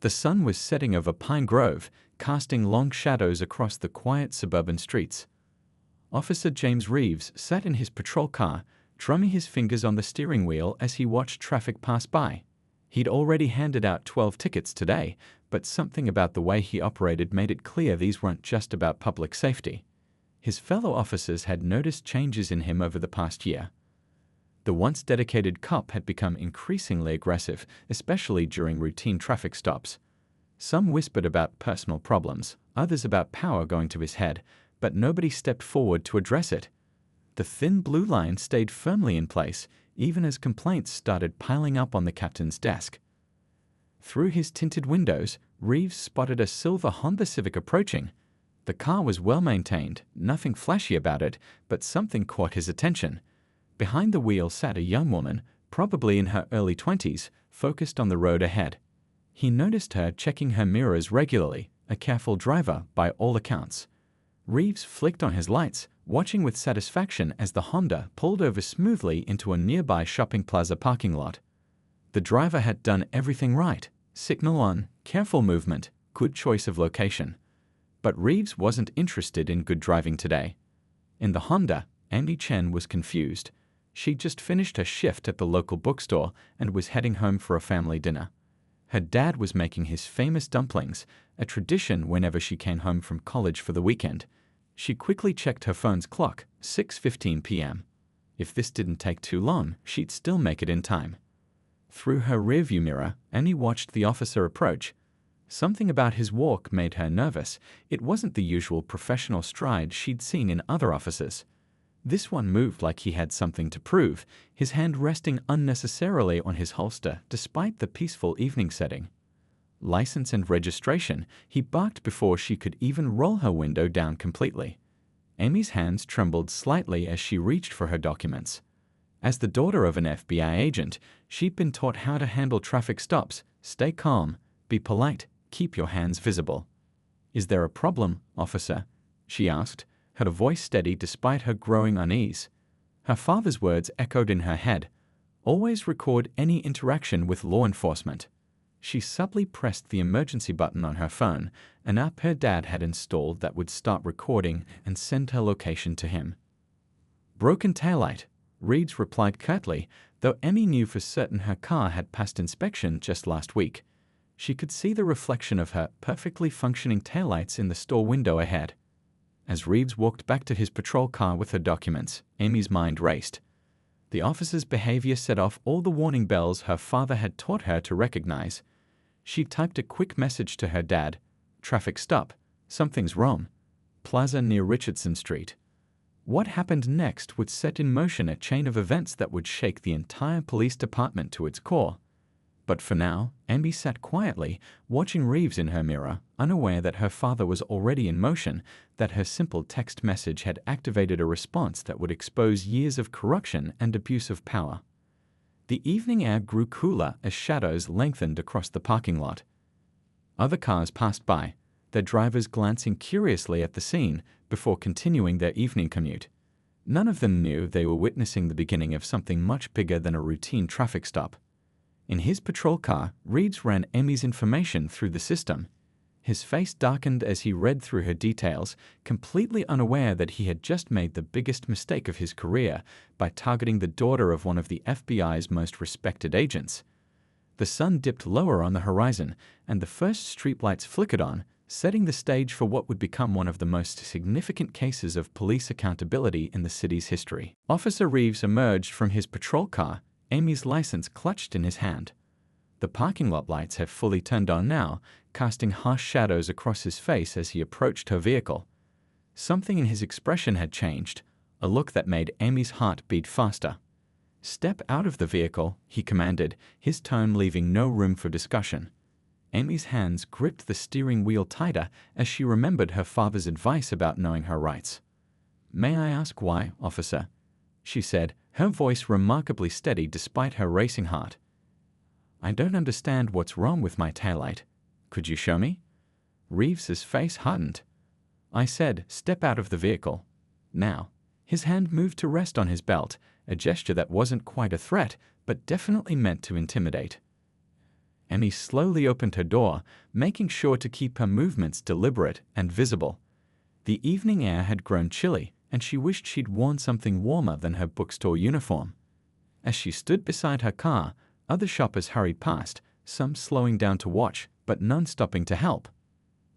The sun was setting over Pine Grove, casting long shadows across the quiet suburban streets. Officer James Reeves sat in his patrol car, drumming his fingers on the steering wheel as he watched traffic pass by. He'd already handed out 12 tickets today, but something about the way he operated made it clear these weren't just about public safety. His fellow officers had noticed changes in him over the past year. The once dedicated cop had become increasingly aggressive, especially during routine traffic stops. Some whispered about personal problems, others about power going to his head, but nobody stepped forward to address it. The thin blue line stayed firmly in place, even as complaints started piling up on the captain's desk. Through his tinted windows, Reeves spotted a silver Honda Civic approaching. The car was well maintained, nothing flashy about it, but something caught his attention. Behind the wheel sat a young woman, probably in her early 20s, focused on the road ahead. He noticed her checking her mirrors regularly, a careful driver by all accounts. Reeves flicked on his lights, watching with satisfaction as the Honda pulled over smoothly into a nearby shopping plaza parking lot. The driver had done everything right: signal on, careful movement, good choice of location. But Reeves wasn't interested in good driving today. In the Honda, Amy Chen was confused. She'd just finished her shift at the local bookstore and was heading home for a family dinner. Her dad was making his famous dumplings, a tradition whenever she came home from college for the weekend. She quickly checked her phone's clock, 6:15 p.m. If this didn't take too long, she'd still make it in time. Through her rearview mirror, Annie watched the officer approach. Something about his walk made her nervous. It wasn't the usual professional stride she'd seen in other officers. This one moved like he had something to prove, his hand resting unnecessarily on his holster despite the peaceful evening setting. License and registration, he barked before she could even roll her window down completely. Amy's hands trembled slightly as she reached for her documents. As the daughter of an FBI agent, she'd been taught how to handle traffic stops: stay calm, be polite, keep your hands visible. "Is there a problem, officer?" she asked, her voice steady despite her growing unease. Her father's words echoed in her head: "Always record any interaction with law enforcement." She subtly pressed the emergency button on her phone, an app her dad had installed that would start recording and send her location to him. "Broken taillight," Reeves replied curtly, though Emmy knew for certain her car had passed inspection just last week. She could see the reflection of her perfectly functioning taillights in the store window ahead. As Reeves walked back to his patrol car with her documents, Amy's mind raced. The officer's behavior set off all the warning bells her father had taught her to recognize. She typed a quick message to her dad: "Traffic stop. Something's wrong. Plaza near Richardson Street." What happened next would set in motion a chain of events that would shake the entire police department to its core. But for now, Amy sat quietly, watching Reeves in her mirror, unaware that her father was already in motion, that her simple text message had activated a response that would expose years of corruption and abuse of power. The evening air grew cooler as shadows lengthened across the parking lot. Other cars passed by, their drivers glancing curiously at the scene before continuing their evening commute. None of them knew they were witnessing the beginning of something much bigger than a routine traffic stop. In his patrol car, Reeves ran Emmy's information through the system. His face darkened as he read through her details, completely unaware that he had just made the biggest mistake of his career by targeting the daughter of one of the FBI's most respected agents. The sun dipped lower on the horizon, and the first streetlights flickered on, setting the stage for what would become one of the most significant cases of police accountability in the city's history. Officer Reeves emerged from his patrol car, Amy's license clutched in his hand. The parking lot lights had fully turned on now, casting harsh shadows across his face as he approached her vehicle. Something in his expression had changed, a look that made Amy's heart beat faster. "Step out of the vehicle," he commanded, his tone leaving no room for discussion. Amy's hands gripped the steering wheel tighter as she remembered her father's advice about knowing her rights. "May I ask why, officer?" she said, her voice remarkably steady despite her racing heart. "I don't understand what's wrong with my taillight. Could you show me?" Reeves's face hardened. "I said, step out of the vehicle. Now." His hand moved to rest on his belt, a gesture that wasn't quite a threat, but definitely meant to intimidate. Amy slowly opened her door, making sure to keep her movements deliberate and visible. The evening air had grown chilly, and she wished she'd worn something warmer than her bookstore uniform. As she stood beside her car, other shoppers hurried past, some slowing down to watch, but none stopping to help.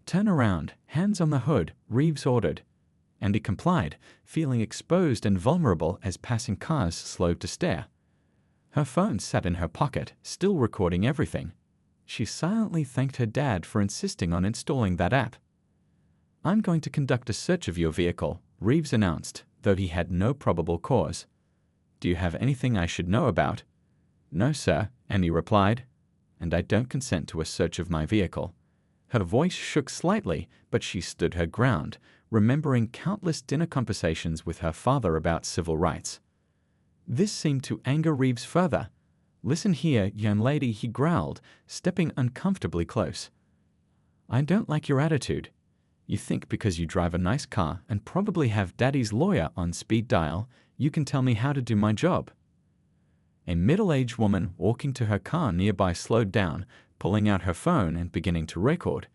"Turn around, hands on the hood," Reeves ordered. Amy complied, feeling exposed and vulnerable as passing cars slowed to stare. Her phone sat in her pocket, still recording everything. She silently thanked her dad for insisting on installing that app. "I'm going to conduct a search of your vehicle," Reeves announced, though he had no probable cause. "Do you have anything I should know about?" "No, sir," Amy replied. "And I don't consent to a search of my vehicle." Her voice shook slightly, but she stood her ground, remembering countless dinner conversations with her father about civil rights. This seemed to anger Reeves further. "Listen here, young lady," he growled, stepping uncomfortably close. "I don't like your attitude. You think because you drive a nice car and probably have daddy's lawyer on speed dial, you can tell me how to do my job." A middle-aged woman walking to her car nearby slowed down, pulling out her phone and beginning to record.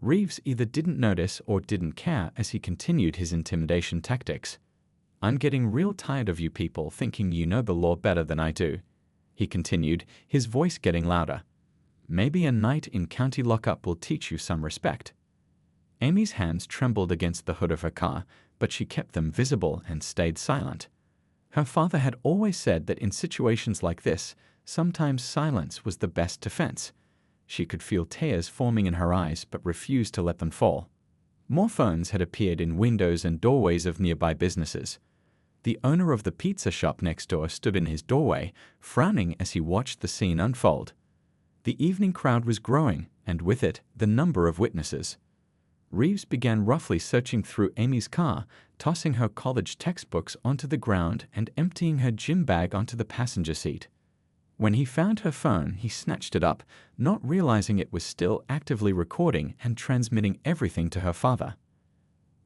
Reeves either didn't notice or didn't care as he continued his intimidation tactics. "I'm getting real tired of you people thinking you know the law better than I do," he continued, his voice getting louder. "Maybe a night in county lockup will teach you some respect." Amy's hands trembled against the hood of her car, but she kept them visible and stayed silent. Her father had always said that in situations like this, sometimes silence was the best defense. She could feel tears forming in her eyes but refused to let them fall. More phones had appeared in windows and doorways of nearby businesses. The owner of the pizza shop next door stood in his doorway, frowning as he watched the scene unfold. The evening crowd was growing, and with it, the number of witnesses. Reeves began roughly searching through Amy's car, tossing her college textbooks onto the ground and emptying her gym bag onto the passenger seat. When he found her phone, he snatched it up, not realizing it was still actively recording and transmitting everything to her father.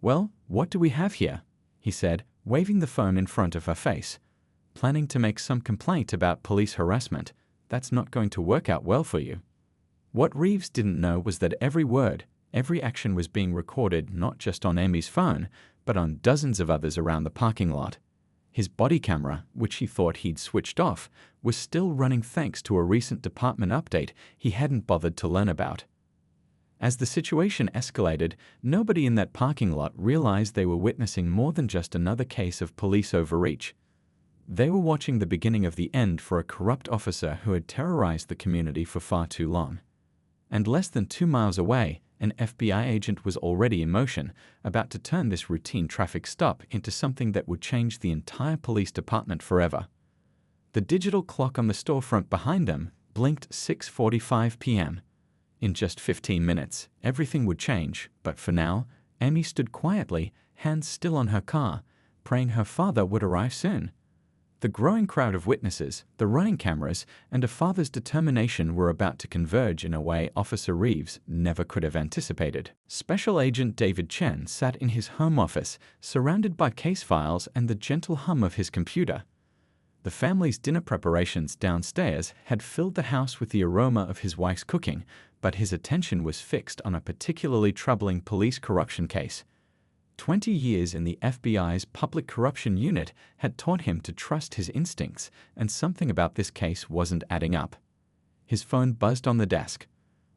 "Well, what do we have here?" he said, waving the phone in front of her face. "Planning to make some complaint about police harassment? That's not going to work out well for you." What Reeves didn't know was that every word, every action was being recorded not just on Amy's phone, but on dozens of others around the parking lot. His body camera, which he thought he'd switched off, was still running thanks to a recent department update he hadn't bothered to learn about. As the situation escalated, nobody in that parking lot realized they were witnessing more than just another case of police overreach. They were watching the beginning of the end for a corrupt officer who had terrorized the community for far too long. And less than 2 miles away, an FBI agent was already in motion, about to turn this routine traffic stop into something that would change the entire police department forever. The digital clock on the storefront behind them blinked 6:45 p.m. In just 15 minutes, everything would change, but for now, Amy stood quietly, hands still on her car, praying her father would arrive soon. The growing crowd of witnesses, the running cameras, and a father's determination were about to converge in a way Officer Reeves never could have anticipated. Special Agent David Chen sat in his home office, surrounded by case files and the gentle hum of his computer. The family's dinner preparations downstairs had filled the house with the aroma of his wife's cooking, but his attention was fixed on a particularly troubling police corruption case. 20 years in the FBI's Public Corruption Unit had taught him to trust his instincts, and something about this case wasn't adding up. His phone buzzed on the desk.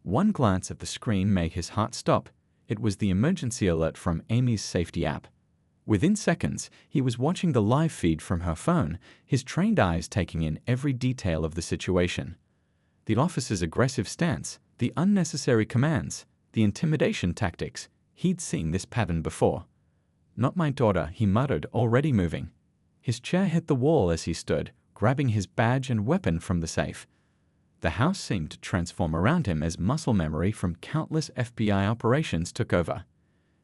One glance at the screen made his heart stop. It was the emergency alert from Amy's safety app. Within seconds, he was watching the live feed from her phone, his trained eyes taking in every detail of the situation. The officer's aggressive stance, the unnecessary commands, the intimidation tactics, he'd seen this pattern before. "Not my daughter," he muttered, already moving. His chair hit the wall as he stood, grabbing his badge and weapon from the safe. The house seemed to transform around him as muscle memory from countless FBI operations took over.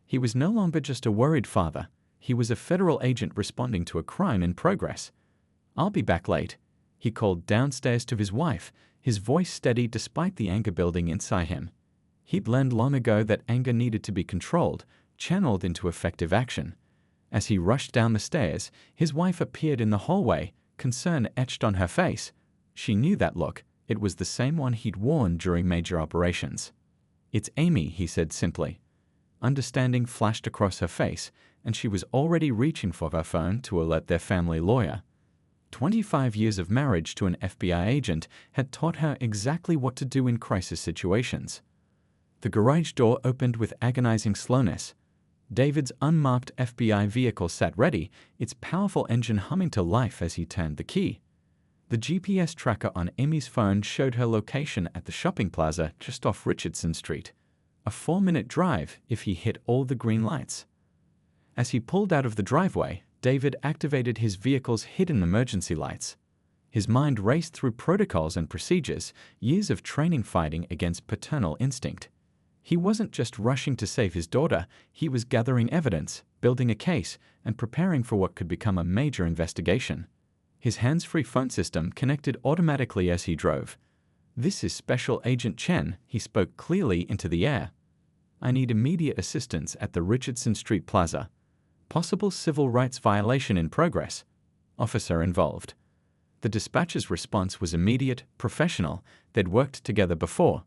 He was no longer just a worried father. He was a federal agent responding to a crime in progress. "I'll be back late," he called downstairs to his wife, his voice steady despite the anger building inside him. He'd learned long ago that anger needed to be controlled, channeled into effective action. As he rushed down the stairs, his wife appeared in the hallway, concern etched on her face. She knew that look. It was the same one he'd worn during major operations. "It's Amy," he said simply. Understanding flashed across her face, and she was already reaching for her phone to alert their family lawyer. 25 years of marriage to an FBI agent had taught her exactly what to do in crisis situations. The garage door opened with agonizing slowness. David's unmarked FBI vehicle sat ready, its powerful engine humming to life as he turned the key. The GPS tracker on Amy's phone showed her location at the shopping plaza just off Richardson Street. A 4-minute drive if he hit all the green lights. As he pulled out of the driveway, David activated his vehicle's hidden emergency lights. His mind raced through protocols and procedures, years of training fighting against paternal instinct. He wasn't just rushing to save his daughter, he was gathering evidence, building a case, and preparing for what could become a major investigation. His hands-free phone system connected automatically as he drove. "This is Special Agent Chen," he spoke clearly into the air. "I need immediate assistance at the Richardson Street Plaza. Possible civil rights violation in progress. Officer involved." The dispatcher's response was immediate, professional. They'd worked together before.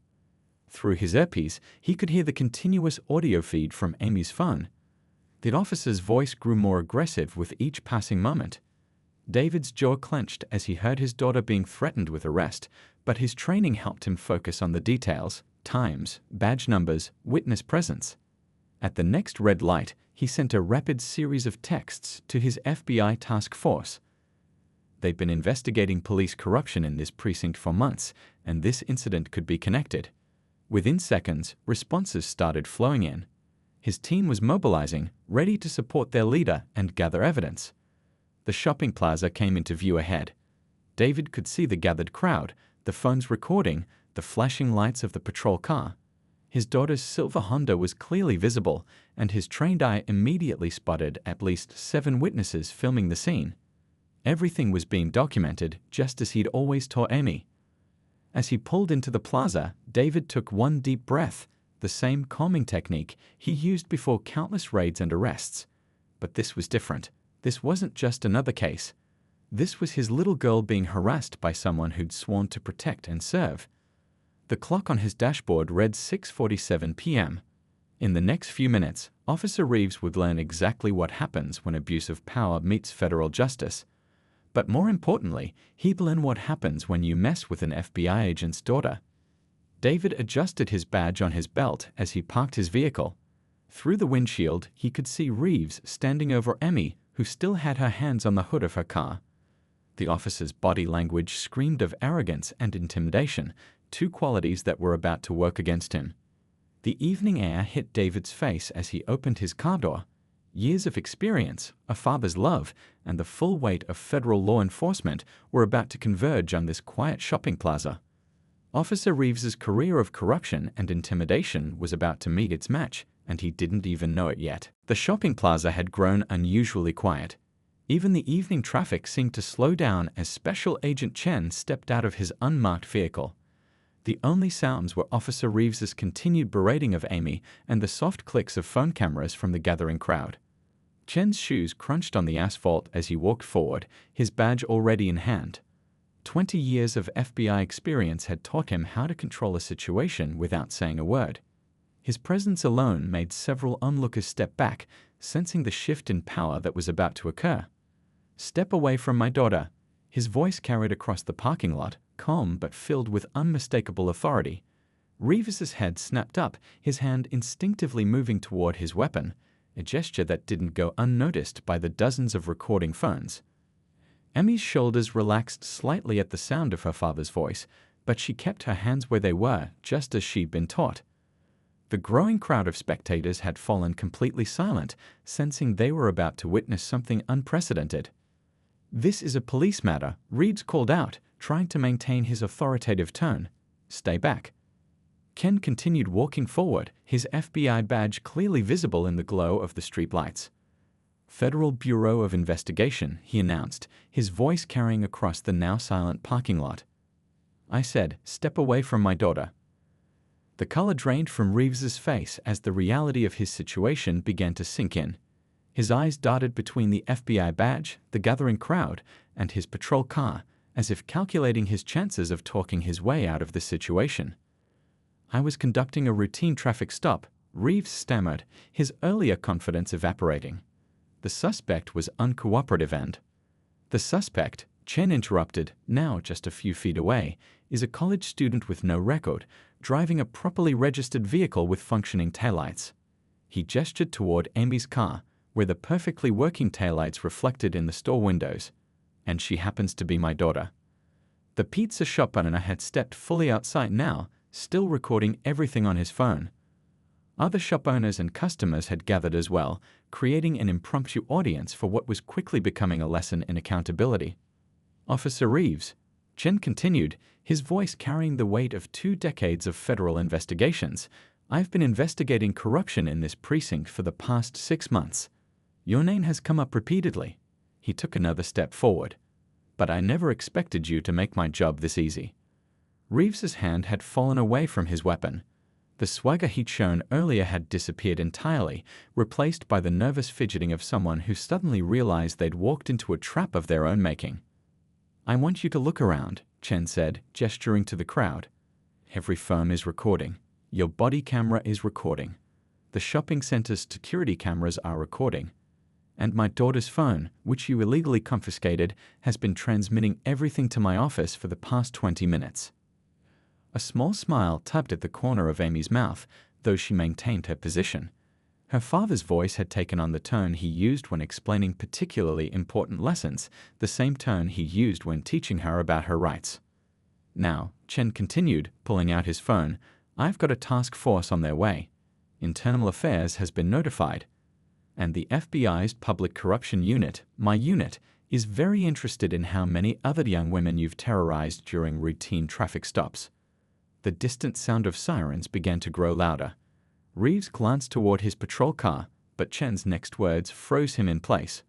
Through his earpiece, he could hear the continuous audio feed from Amy's phone. The officer's voice grew more aggressive with each passing moment. David's jaw clenched as he heard his daughter being threatened with arrest, but his training helped him focus on the details: times, badge numbers, witness presence. At the next red light, he sent a rapid series of texts to his FBI task force. They'd been investigating police corruption in this precinct for months, and this incident could be connected. Within seconds, responses started flowing in. His team was mobilizing, ready to support their leader and gather evidence. The shopping plaza came into view ahead. David could see the gathered crowd, the phones recording, the flashing lights of the patrol car. His daughter's silver Honda was clearly visible, and his trained eye immediately spotted at least 7 witnesses filming the scene. Everything was being documented, just as he'd always taught Amy. As he pulled into the plaza, David took one deep breath, the same calming technique he used before countless raids and arrests. But this was different. This wasn't just another case. This was his little girl being harassed by someone who'd sworn to protect and serve. The clock on his dashboard read 6:47 p.m. In the next few minutes, Officer Reeves would learn exactly what happens when abuse of power meets federal justice. But more importantly, he'd learn what happens when you mess with an FBI agent's daughter. David adjusted his badge on his belt as he parked his vehicle. Through the windshield, he could see Reeves standing over Amy, who still had her hands on the hood of her car. The officer's body language screamed of arrogance and intimidation, 2 qualities that were about to work against him. The evening air hit David's face as he opened his car door. Years of experience, a father's love, and the full weight of federal law enforcement were about to converge on this quiet shopping plaza. Officer Reeves's career of corruption and intimidation was about to meet its match, and he didn't even know it yet. The shopping plaza had grown unusually quiet. Even the evening traffic seemed to slow down as Special Agent Chen stepped out of his unmarked vehicle. The only sounds were Officer Reeves's continued berating of Amy and the soft clicks of phone cameras from the gathering crowd. Chen's shoes crunched on the asphalt as he walked forward, his badge already in hand. 20 years of FBI experience had taught him how to control a situation without saying a word. His presence alone made several onlookers step back, sensing the shift in power that was about to occur. "Step away from my daughter." His voice carried across the parking lot, calm but filled with unmistakable authority. Reeves's head snapped up, his hand instinctively moving toward his weapon, a gesture that didn't go unnoticed by the dozens of recording phones. Emmy's shoulders relaxed slightly at the sound of her father's voice, but she kept her hands where they were, just as she'd been taught. The growing crowd of spectators had fallen completely silent, sensing they were about to witness something unprecedented. "This is a police matter," Reeves called out, trying to maintain his authoritative tone. "Stay back." Ken continued walking forward, his FBI badge clearly visible in the glow of the streetlights. "Federal Bureau of Investigation," he announced, his voice carrying across the now silent parking lot. "I said, step away from my daughter." The color drained from Reeves's face as the reality of his situation began to sink in. His eyes darted between the FBI badge, the gathering crowd, and his patrol car, as if calculating his chances of talking his way out of the situation. "I was conducting a routine traffic stop," Reeves stammered, his earlier confidence evaporating. "The suspect was uncooperative and—" "The suspect," Chen interrupted, now just a few feet away, "is a college student with no record, driving a properly registered vehicle with functioning taillights." He gestured toward Amy's car, where the perfectly working taillights reflected in the store windows. "And she happens to be my daughter." The pizza shop owner had stepped fully outside now, still recording everything on his phone. Other shop owners and customers had gathered as well, creating an impromptu audience for what was quickly becoming a lesson in accountability. "Officer Reeves," Chen continued, his voice carrying the weight of 2 decades of federal investigations, "I've been investigating corruption in this precinct for the past 6 months. Your name has come up repeatedly." He took another step forward. "But I never expected you to make my job this easy." Reeves's hand had fallen away from his weapon. The swagger he'd shown earlier had disappeared entirely, replaced by the nervous fidgeting of someone who suddenly realized they'd walked into a trap of their own making. "I want you to look around," Chen said, gesturing to the crowd. "Every phone is recording. Your body camera is recording. The shopping center's security cameras are recording. And my daughter's phone, which you illegally confiscated, has been transmitting everything to my office for the past 20 minutes. A small smile tugged at the corner of Amy's mouth, though she maintained her position. Her father's voice had taken on the tone he used when explaining particularly important lessons, the same tone he used when teaching her about her rights. "Now," Chen continued, pulling out his phone, "I've got a task force on their way. Internal Affairs has been notified. And the FBI's Public Corruption Unit, my unit, is very interested in how many other young women you've terrorized during routine traffic stops." The distant sound of sirens began to grow louder. Reeves glanced toward his patrol car, but Chen's next words froze him in place.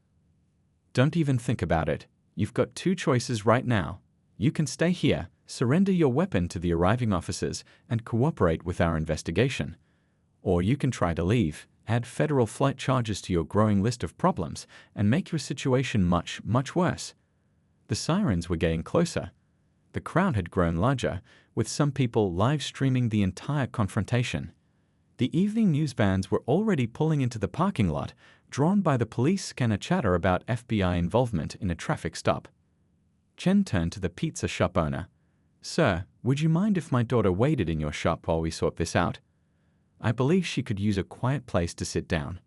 "Don't even think about it. You've got 2 choices right now. You can stay here, surrender your weapon to the arriving officers, and cooperate with our investigation. Or you can try to leave, add federal flight charges to your growing list of problems, and make your situation much, much worse." The sirens were getting closer. The crowd had grown larger, with some people live streaming the entire confrontation. The evening news vans were already pulling into the parking lot, drawn by the police scanner chatter about FBI involvement in a traffic stop. Chen turned to the pizza shop owner. "Sir, would you mind if my daughter waited in your shop while we sort this out? I believe she could use a quiet place to sit down."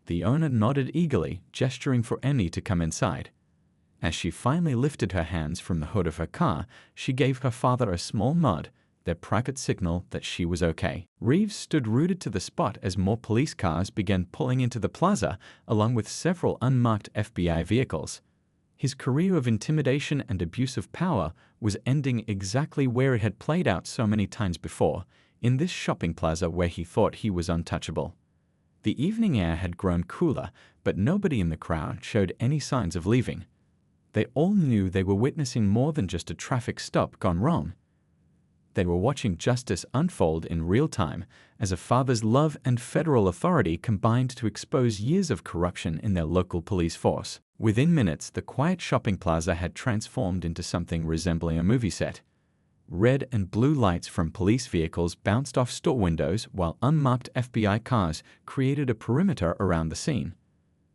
The owner nodded eagerly, gesturing for Emmy to come inside. As she finally lifted her hands from the hood of her car, she gave her father a small nod, their private signal that she was okay. Reeves stood rooted to the spot as more police cars began pulling into the plaza, along with several unmarked FBI vehicles. His career of intimidation and abuse of power was ending exactly where it had played out so many times before, in this shopping plaza where he thought he was untouchable. The evening air had grown cooler, but nobody in the crowd showed any signs of leaving. They all knew they were witnessing more than just a traffic stop gone wrong. They were watching justice unfold in real time as a father's love and federal authority combined to expose years of corruption in their local police force. Within minutes, the quiet shopping plaza had transformed into something resembling a movie set. Red and blue lights from police vehicles bounced off store windows while unmarked FBI cars created a perimeter around the scene.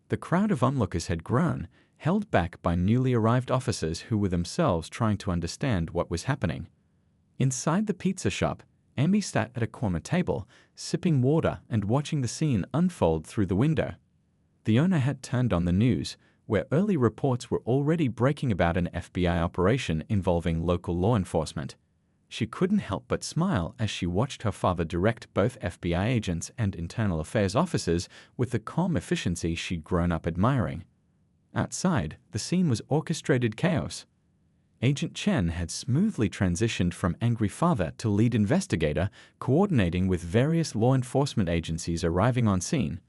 The crowd of onlookers had grown, held back by newly arrived officers who were themselves trying to understand what was happening. Inside the pizza shop, Amy sat at a corner table, sipping water and watching the scene unfold through the window. The owner had turned on the news, where early reports were already breaking about an FBI operation involving local law enforcement. She couldn't help but smile as she watched her father direct both FBI agents and internal affairs officers with the calm efficiency she'd grown up admiring. Outside, the scene was orchestrated chaos. Agent Chen had smoothly transitioned from angry father to lead investigator, coordinating with various law enforcement agencies arriving on scene.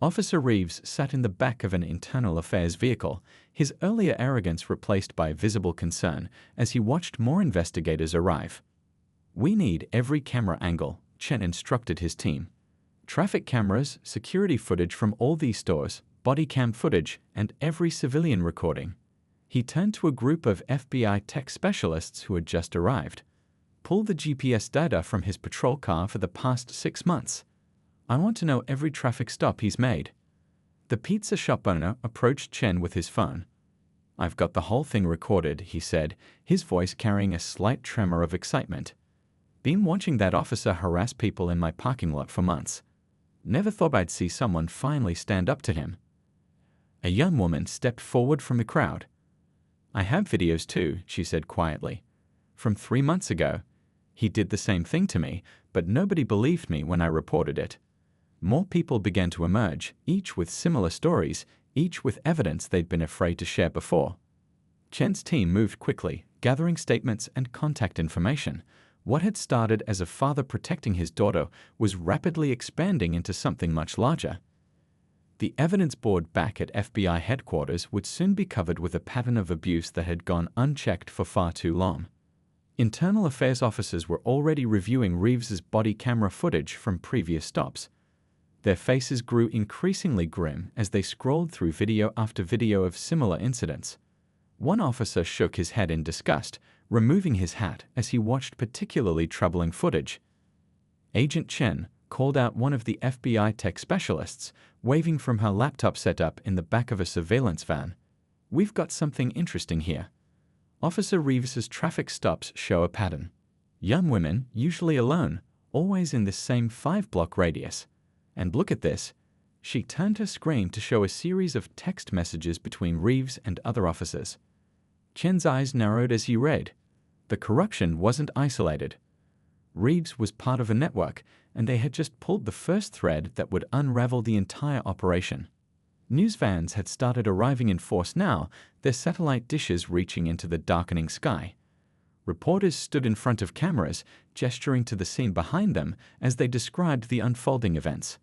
Officer Reeves sat in the back of an internal affairs vehicle, his earlier arrogance replaced by visible concern as he watched more investigators arrive. "We need every camera angle," Chen instructed his team. "Traffic cameras, security footage from all these stores, body cam footage, and every civilian recording. He turned to a group of FBI tech specialists who had just arrived. Pull the GPS data from his patrol car for the past 6 months. I want to know every traffic stop he's made. The pizza shop owner approached Chen with his phone. I've got the whole thing recorded, he said, his voice carrying a slight tremor of excitement. Been watching that officer harass people in my parking lot for months. Never thought I'd see someone finally stand up to him. A young woman stepped forward from the crowd. I have videos too, she said quietly. From 3 months ago. He did the same thing to me, but nobody believed me when I reported it. More people began to emerge, each with similar stories, each with evidence they'd been afraid to share before. Chen's team moved quickly, gathering statements and contact information. What had started as a father protecting his daughter was rapidly expanding into something much larger. The evidence board back at FBI headquarters would soon be covered with a pattern of abuse that had gone unchecked for far too long. Internal affairs officers were already reviewing Reeves's body camera footage from previous stops. Their faces grew increasingly grim as they scrolled through video after video of similar incidents. One officer shook his head in disgust, removing his hat as he watched particularly troubling footage. Agent Chen called out one of the FBI tech specialists, waving from her laptop setup in the back of a surveillance van. We've got something interesting here. Officer Reeves's traffic stops show a pattern. Young women, usually alone, always in this same 5-block radius. And look at this. She turned her screen to show a series of text messages between Reeves and other officers. Chen's eyes narrowed as he read. The corruption wasn't isolated. Reeves was part of a network, and they had just pulled the first thread that would unravel the entire operation. News vans had started arriving in force now, their satellite dishes reaching into the darkening sky. Reporters stood in front of cameras, gesturing to the scene behind them as they described the unfolding events.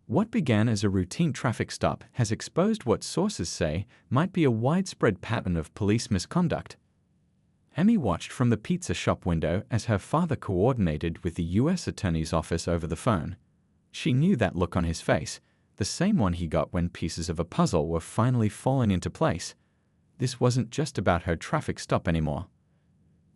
What began as a routine traffic stop has exposed what sources say might be a widespread pattern of police misconduct. Amy watched from the pizza shop window as her father coordinated with the U.S. Attorney's Office over the phone. She knew that look on his face, the same one he got when pieces of a puzzle were finally falling into place. This wasn't just about her traffic stop anymore.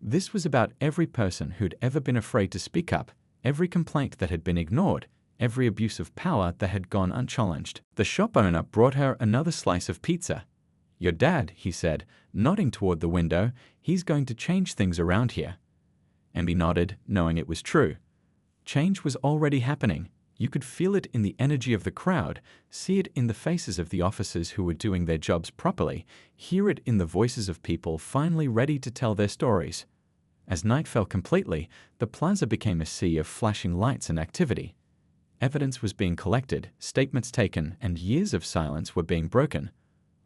This was about every person who'd ever been afraid to speak up, every complaint that had been ignored, every abuse of power that had gone unchallenged. The shop owner brought her another slice of pizza. Your dad, he said, nodding toward the window, he's going to change things around here. Amy nodded, knowing it was true. Change was already happening. You could feel it in the energy of the crowd, see it in the faces of the officers who were doing their jobs properly, hear it in the voices of people finally ready to tell their stories. As night fell completely, the plaza became a sea of flashing lights and activity. Evidence was being collected, statements taken, and years of silence were being broken.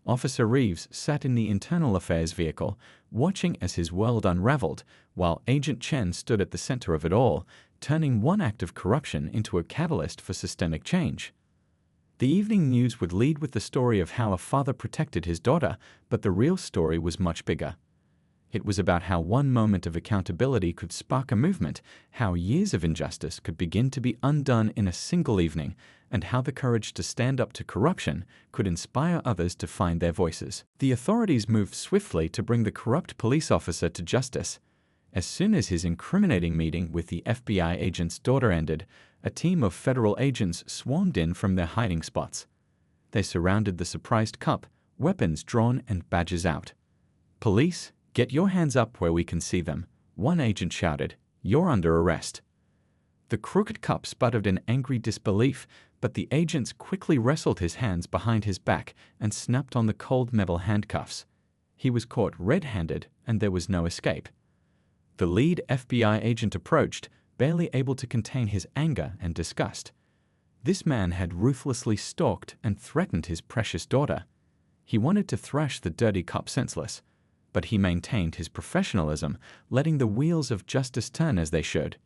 Officer Reeves sat in the internal affairs vehicle, watching as his world unraveled, while Agent Chen stood at the center of it all, turning one act of corruption into a catalyst for systemic change. The evening news would lead with the story of how a father protected his daughter, but the real story was much bigger. It was about how one moment of accountability could spark a movement, how years of injustice could begin to be undone in a single evening, and how the courage to stand up to corruption could inspire others to find their voices. The authorities moved swiftly to bring the corrupt police officer to justice. As soon as his incriminating meeting with the FBI agent's daughter ended, a team of federal agents swarmed in from their hiding spots. They surrounded the surprised cop, weapons drawn and badges out. Police, get your hands up where we can see them, one agent shouted. You're under arrest. The crooked cop sputtered in angry disbelief, but the agents quickly wrestled his hands behind his back and snapped on the cold metal handcuffs. He was caught red-handed, and there was no escape. The lead FBI agent approached, barely able to contain his anger and disgust. This man had ruthlessly stalked and threatened his precious daughter. He wanted to thrash the dirty cop senseless, but he maintained his professionalism, letting the wheels of justice turn as they should.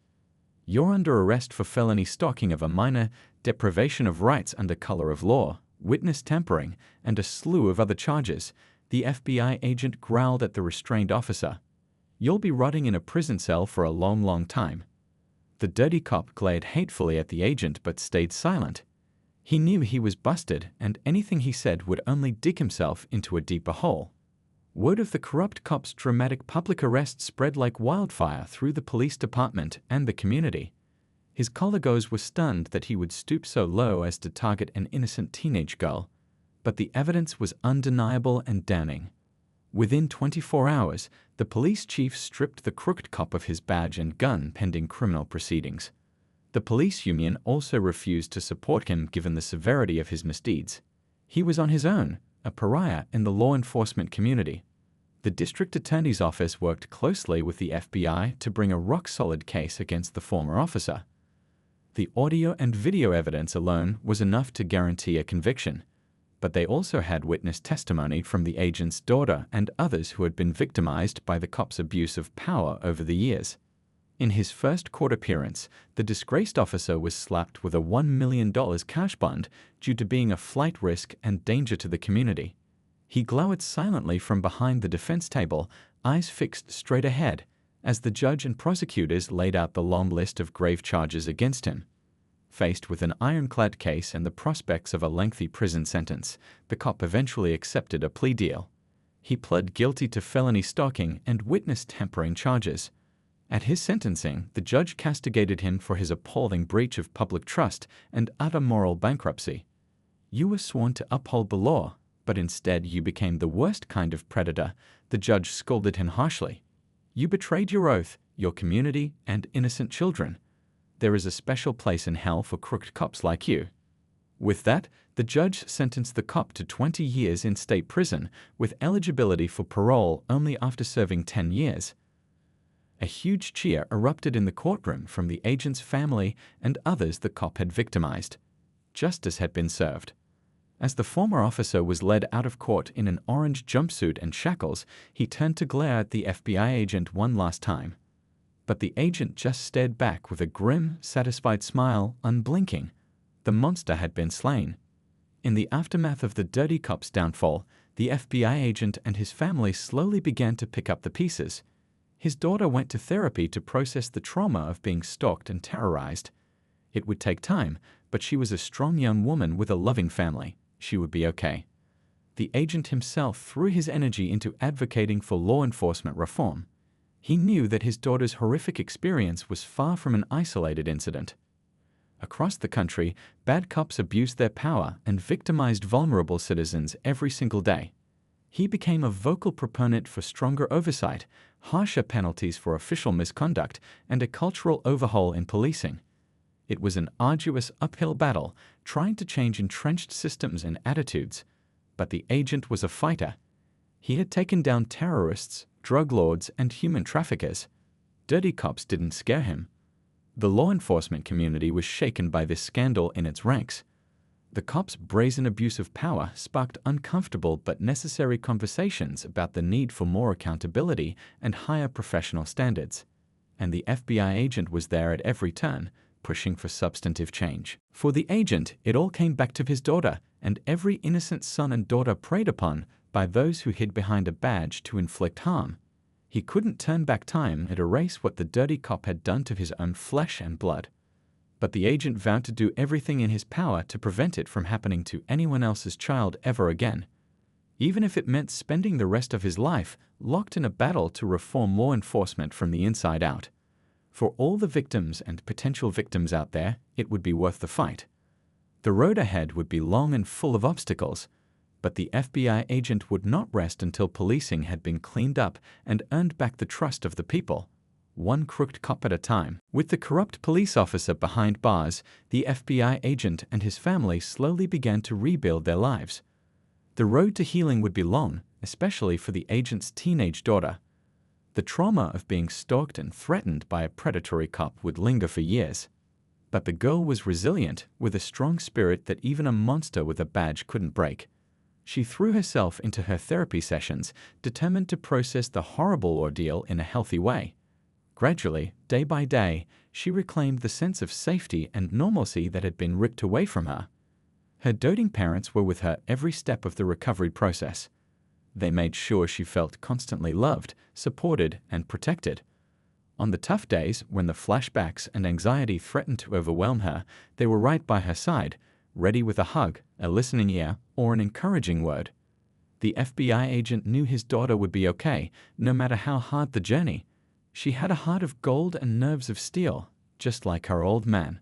You're under arrest for felony stalking of a minor, deprivation of rights under color of law, witness tampering, and a slew of other charges, the FBI agent growled at the restrained officer. You'll be rotting in a prison cell for a long, long time. The dirty cop glared hatefully at the agent but stayed silent. He knew he was busted, and anything he said would only dig himself into a deeper hole. Word of the corrupt cop's dramatic public arrest spread like wildfire through the police department and the community. His colleagues were stunned that he would stoop so low as to target an innocent teenage girl, but the evidence was undeniable and damning. Within 24 hours, the police chief stripped the crooked cop of his badge and gun pending criminal proceedings. The police union also refused to support him given the severity of his misdeeds. He was on his own, a pariah in the law enforcement community. The district attorney's office worked closely with the FBI to bring a rock-solid case against the former officer. The audio and video evidence alone was enough to guarantee a conviction, but they also had witness testimony from the agent's daughter and others who had been victimized by the cop's abuse of power over the years. In his first court appearance, the disgraced officer was slapped with a $1 million cash bond due to being a flight risk and danger to the community. He glowered silently from behind the defense table, eyes fixed straight ahead, as the judge and prosecutors laid out the long list of grave charges against him. Faced with an ironclad case and the prospects of a lengthy prison sentence, the cop eventually accepted a plea deal. He pled guilty to felony stalking and witness tampering charges. At his sentencing, the judge castigated him for his appalling breach of public trust and utter moral bankruptcy. "You were sworn to uphold the law, but instead you became the worst kind of predator," the judge scolded him harshly. "You betrayed your oath, your community, and innocent children. There is a special place in hell for crooked cops like you." With that, the judge sentenced the cop to 20 years in state prison, with eligibility for parole only after serving 10 years. A huge cheer erupted in the courtroom from the agent's family and others the cop had victimized. Justice had been served. As the former officer was led out of court in an orange jumpsuit and shackles, he turned to glare at the FBI agent one last time. But the agent just stared back with a grim, satisfied smile, unblinking. The monster had been slain. In the aftermath of the dirty cop's downfall, the FBI agent and his family slowly began to pick up the pieces. His daughter went to therapy to process the trauma of being stalked and terrorized. It would take time, but she was a strong young woman with a loving family. She would be okay. The agent himself threw his energy into advocating for law enforcement reform. He knew that his daughter's horrific experience was far from an isolated incident. Across the country, bad cops abused their power and victimized vulnerable citizens every single day. He became a vocal proponent for stronger oversight, harsher penalties for official misconduct, and a cultural overhaul in policing. It was an arduous uphill battle, trying to change entrenched systems and attitudes. But the agent was a fighter. He had taken down terrorists, drug lords, and human traffickers. Dirty cops didn't scare him. The law enforcement community was shaken by this scandal in its ranks. The cop's brazen abuse of power sparked uncomfortable but necessary conversations about the need for more accountability and higher professional standards. And the FBI agent was there at every turn, pushing for substantive change. For the agent, it all came back to his daughter and every innocent son and daughter preyed upon by those who hid behind a badge to inflict harm. He couldn't turn back time and erase what the dirty cop had done to his own flesh and blood. But the agent vowed to do everything in his power to prevent it from happening to anyone else's child ever again, even if it meant spending the rest of his life locked in a battle to reform law enforcement from the inside out. For all the victims and potential victims out there, it would be worth the fight. The road ahead would be long and full of obstacles, but the FBI agent would not rest until policing had been cleaned up and earned back the trust of the people, one crooked cop at a time. With the corrupt police officer behind bars, the FBI agent and his family slowly began to rebuild their lives. The road to healing would be long, especially for the agent's teenage daughter. The trauma of being stalked and threatened by a predatory cop would linger for years. But the girl was resilient, with a strong spirit that even a monster with a badge couldn't break. She threw herself into her therapy sessions, determined to process the horrible ordeal in a healthy way. Gradually, day by day, she reclaimed the sense of safety and normalcy that had been ripped away from her. Her doting parents were with her every step of the recovery process. They made sure she felt constantly loved, supported, and protected. On the tough days, when the flashbacks and anxiety threatened to overwhelm her, they were right by her side, ready with a hug, a listening ear, or an encouraging word. The FBI agent knew his daughter would be okay, no matter how hard the journey. She had a heart of gold and nerves of steel, just like her old man.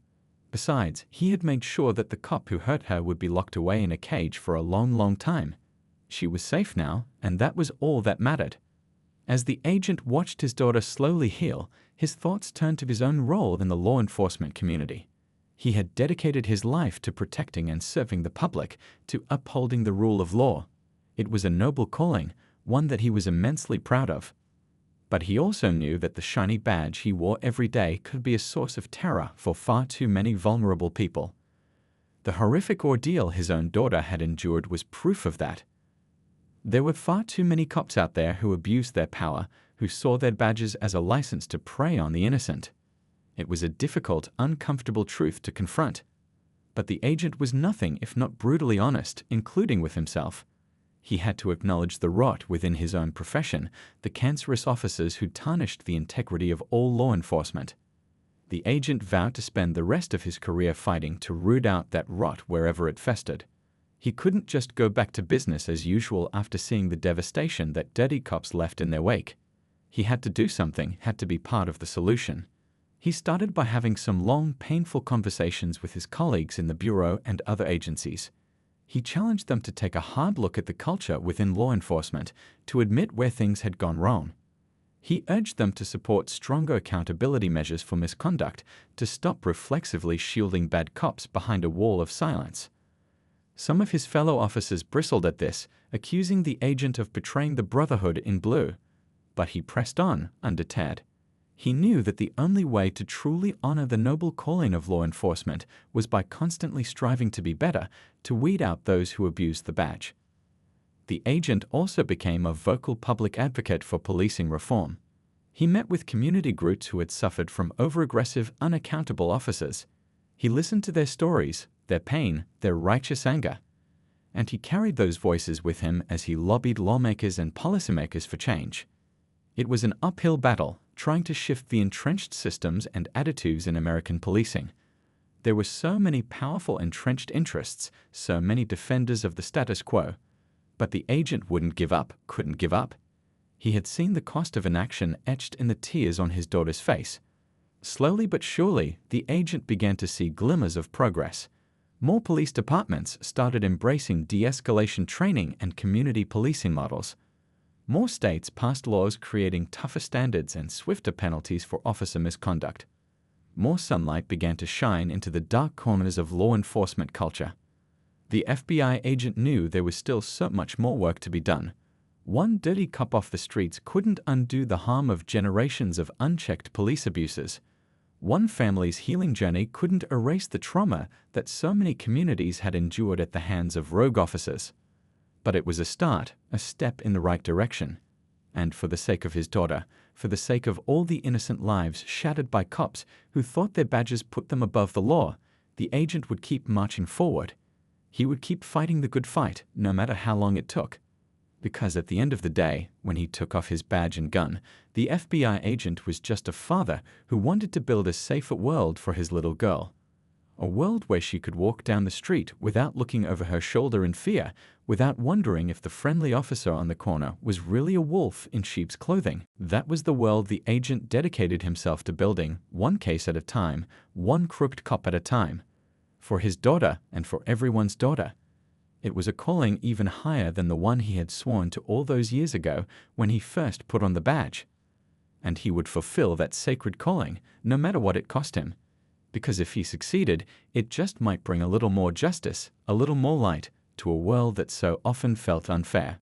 Besides, he had made sure that the cop who hurt her would be locked away in a cage for a long, long time. She was safe now, and that was all that mattered. As the agent watched his daughter slowly heal, his thoughts turned to his own role in the law enforcement community. He had dedicated his life to protecting and serving the public, to upholding the rule of law. It was a noble calling, one that he was immensely proud of. But he also knew that the shiny badge he wore every day could be a source of terror for far too many vulnerable people. The horrific ordeal his own daughter had endured was proof of that. There were far too many cops out there who abused their power, who saw their badges as a license to prey on the innocent. It was a difficult, uncomfortable truth to confront. But the agent was nothing if not brutally honest, including with himself. He had to acknowledge the rot within his own profession, the cancerous officers who tarnished the integrity of all law enforcement. The agent vowed to spend the rest of his career fighting to root out that rot wherever it festered. He couldn't just go back to business as usual after seeing the devastation that dirty cops left in their wake. He had to do something, had to be part of the solution. He started by having some long, painful conversations with his colleagues in the bureau and other agencies. He challenged them to take a hard look at the culture within law enforcement, to admit where things had gone wrong. He urged them to support stronger accountability measures for misconduct, to stop reflexively shielding bad cops behind a wall of silence. Some of his fellow officers bristled at this, accusing the agent of betraying the Brotherhood in blue. But he pressed on, undeterred. He knew that the only way to truly honor the noble calling of law enforcement was by constantly striving to be better, to weed out those who abused the badge. The agent also became a vocal public advocate for policing reform. He met with community groups who had suffered from overaggressive, unaccountable officers. He listened to their stories, their pain, their righteous anger. And he carried those voices with him as he lobbied lawmakers and policymakers for change. It was an uphill battle, trying to shift the entrenched systems and attitudes in American policing. There were so many powerful entrenched interests, so many defenders of the status quo. But the agent wouldn't give up, couldn't give up. He had seen the cost of inaction etched in the tears on his daughter's face. Slowly but surely, the agent began to see glimmers of progress. More police departments started embracing de-escalation training and community policing models. More states passed laws creating tougher standards and swifter penalties for officer misconduct. More sunlight began to shine into the dark corners of law enforcement culture. The FBI agent knew there was still so much more work to be done. One dirty cop off the streets couldn't undo the harm of generations of unchecked police abuses. One family's healing journey couldn't erase the trauma that so many communities had endured at the hands of rogue officers. But it was a start, a step in the right direction. And for the sake of his daughter, for the sake of all the innocent lives shattered by cops who thought their badges put them above the law, the agent would keep marching forward. He would keep fighting the good fight, no matter how long it took. Because at the end of the day, when he took off his badge and gun, the FBI agent was just a father who wanted to build a safer world for his little girl. A world where she could walk down the street without looking over her shoulder in fear, without wondering if the friendly officer on the corner was really a wolf in sheep's clothing. That was the world the agent dedicated himself to building, one case at a time, one crooked cop at a time. For his daughter and for everyone's daughter. It was a calling even higher than the one he had sworn to all those years ago when he first put on the badge. And he would fulfill that sacred calling, no matter what it cost him. Because if he succeeded, it just might bring a little more justice, a little more light, to a world that so often felt unfair.